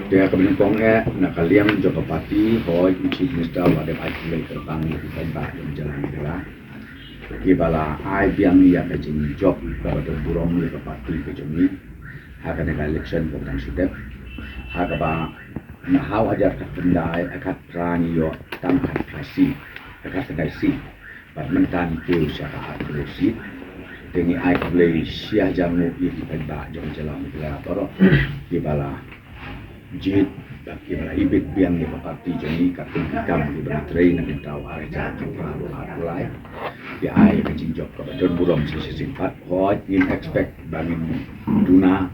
Dia kebenukong nakaliam Joko Pati hoi Chief Minister wadem ai kulai terbang di Bangka yang jalan adalah kibala ai biang ya kajing job kepada burung ya Pati kejumi akan ada election tentang sudah hakaba nahau ajar katendai akat rani yo tangkat kasih akat sedasi bat mentan ke syaka atlosi tengi ai kulai sia jamu ya Bangka yang jalan adalah toro kibala jid bagi bala ibit biang di Pati jani katun hikam di beratrai nak tahu hari jalan lalu mulai di ai kecing job kepada burung sisi simpat hot in expect bangin duna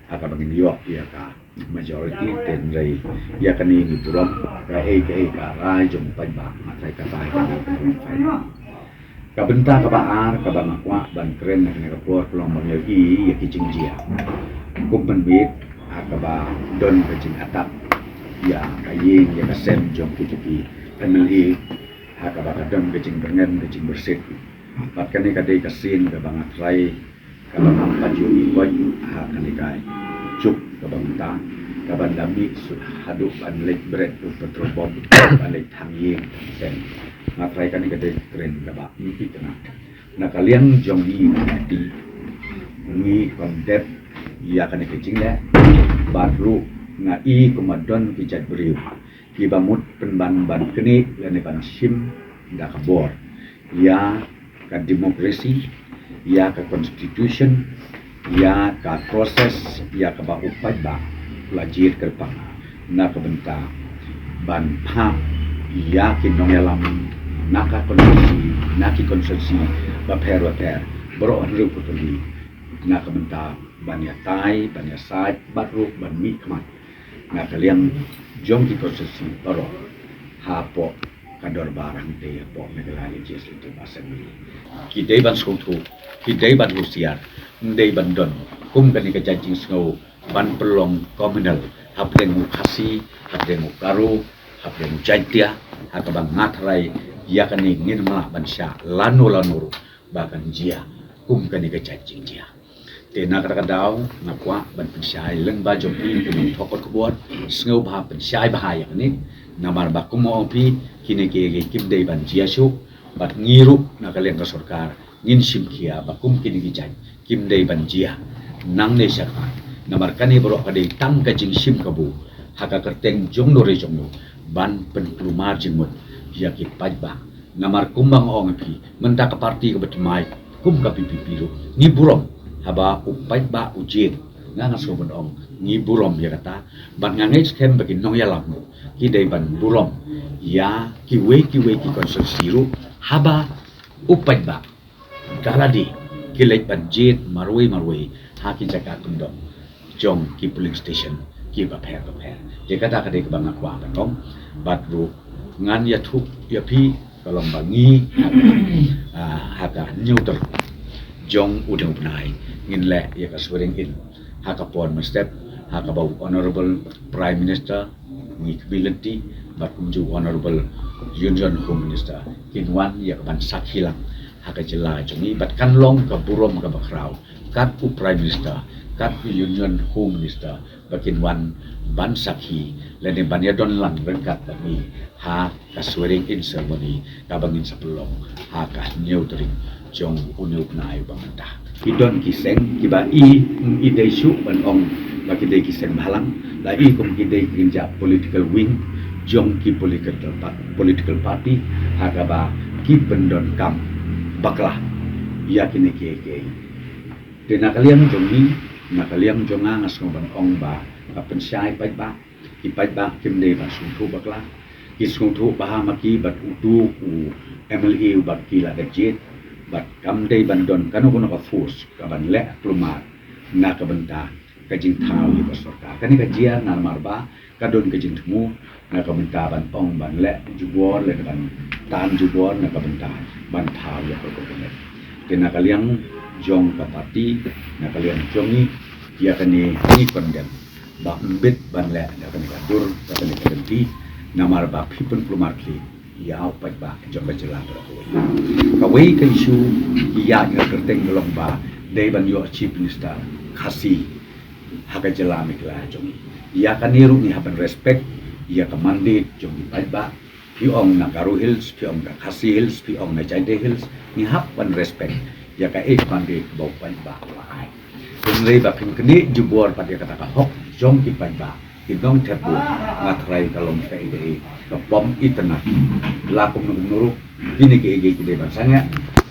akan bangin yok ya ka majority ten rai ya kan ini burung ka rai jumpai bang matrai ka bai ka benta ka baar ka bang akwa ban keren nak nak keluar pelong bang lagi ya kicing jia kumpen bit akaba don kecing atap ya kaying ya kasem jom kiki MLA akaba don kecing bengen kecing bersih bahkan ni kadai kasin ke bangat rai kalau nampak juli koi kani kai cuk ke bangta ke bandami haduk banlek bread petrol bom banlek tanging sen matrai kani kadai keren ke bak mimpi kena nak kalian jom ni kondep ya kani kecing le baru ngai komadon kijat beriu kibamut penban ban keni lene ban sim dak bor ya ka demokrasi ya ka constitution ya ka proses ya ka ba upat ba lajir kerpang na ka benta ban pa ya ki nongelam naka konstitusi ba per bro ru putuli na ka benta ban ya tai ban ya sai baru ban mi kmat na kalian jom ki konstitusi bro hapo kador barang te po megala legislative assembly kidai ban skutu kidai ban lusiar ndai ban don kum kani ka jajing sngau ban pelong komunal hapdeng mukasi hapdeng mukaru hapdeng jaitia hakabang ngatrai ya kani ngirma ban sya lanu bahkan jia kum kani ka jajing jia te nak kadau nakwa ban pensyai leng ba jompi kun thokot kebon sngau bah pensyai bahaya ni namar bakum mo pi kini ke kim dei ban jiasu bat ngiru na kalian ka sarkar ngin simkia bakum kini gijai kim dei ban jia nang ne syaka namar kani bro ka dei tang ka jing sim kabu haka kerteng jong no re jong no ban pen plumar jingmut ya ki pajba namar kumbang ong pi menta ka parti ka betmai kum ka pipi piru ni burom haba upai ba ujin nga soben ong ni burom ya kata ban ngangai skem bagi nong ya lam ki dei ban burom ya ki konstruksiru haba upai ba galadi ki lek ban jet marwei haki jaka kundom jong ki polling station ki ba pher je kata kadai ke bang akwa ban ong batru ngan ya thu ya pi kalom bangi haka neutral jong udang penai ngin le ya ka swearing in hakapon step hakabau honorable prime minister ni ability but unju honorable union home minister kinwan ya ban sakhilang haka jela jongi but kan long ka burom ka bakrau kat u prime minister kat union home minister bakin wan ban sakhi lene ban ya don lang berkat bagi ha ka swearing in ceremony ka bangin sapelong ha ka neutering jong uneu nai bangta idon kiseng kiba i dei su ban ong bagi dei kiseng halang la i kum ki dei kinja political wing jong ki political party hakaba ki pendon kam baklah ya kini ke de nakaliam jongi nakaliam jonga ngas ban ong ba kapen syai pai ba ki pai ba kim dei ba sung thu baklah ki sung thu ba maki bat utu u MLA bat ki la jet bat kam dei bandon kanu kono ka force ka ban le plumar na ka benta ka jing thau ni basarka kani ka jia na marba ka don ka jing thmu na ka benta ban ong ban le jubor le ban tan jubor na ka benta ban thau ya ko ne kena kalian jong ka parti na kalian jongi ya kani ni kondem ba mbit ban le na kani ka dur ka kani ka benti na marba pipun plumar kli ya upat ba jong ka jela ko kawai kan isu ya nga kerteng melong ba dei ban yo chief minister khasi haka jela mikla jongi ia kaniru ni haban respect ia kamandit jong ipaiba piong na Garo Hills piong na Khasi Hills piong na Chaide Hills ni haban respect ia ka pandit bau paiba ai Unrei ba kini jubor pada kata hok jong ipaiba idong tepu ngatrai kalong ka ide ka pom itena lakum nuruk kini ke ige kide bangsanya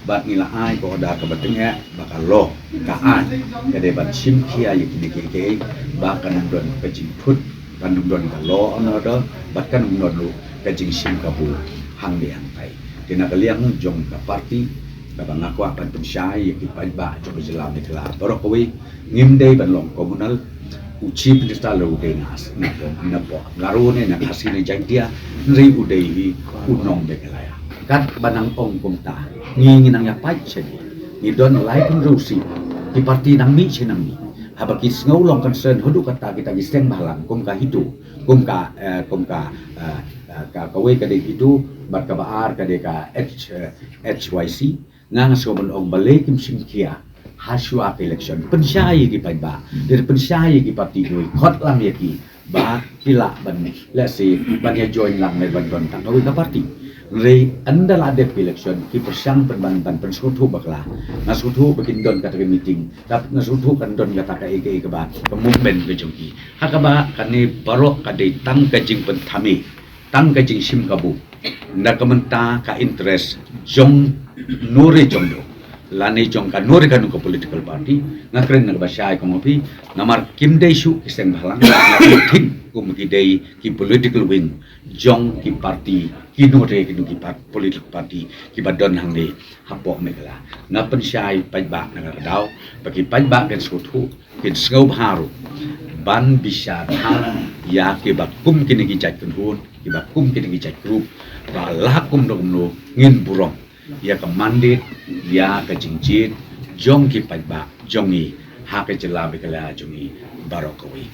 bat nila ai ko da ka batengnya bakal lo kaan kade bat sim kia kini ke bakan don kecing put kan don ka lo ono do bahkan don lu kecing sim ka bu hang de hang pai tina kaliang jong ka parti ka bangaku akan pensyai ipaiba jong jelam ni kala borokowi ngimdei ban long komunal uci penista lo de nas na po Garo ne na Khasi ne jantia nri udei hi unong de kalaya kat banang ong kumta ngi nang ya pai chedi ni don lai pun rusi di parti nang mi chenang ni habaki ngau long concern hodu kata kita giseng balang kum ka hidu kum ka kawe ka de hidu bat ka baar ka de ka HYC ngang so bon ong balai kim simkia haswa election pensyai ki paiba dari pensyai ki parti doi khot lam ya ki ba kila ban la si ban ya join lang mai ban don tang ka parti rei andal ade election ki persang ban pensutu bakla nasutu bikin don kata meeting tap nasutu kan don kata ka ege ke ba ke movement ke jongki hakaba kani barok ka de tang ka jing pentami tang ka jing sim kabu na kamenta ka interest jong nore jongdo lani jong ka nore kanu ka political party ngakren na basai ko mopi namar kim dei su kiseng balang tin kum ki dei ki political wing jong ki party ki nore ki political party ki badon hang ni hapok megala na pensai paiba na dau bagi paiba kan sutu kin sngau haru ban bisa hang ya ki bakum kini ki jat kun ki bakum kini ki jat group ba lakum dong no ngin burong ia ka mandit ia ka jingjit jong ki paiba jongi ha ka jela bekala jongi barokawi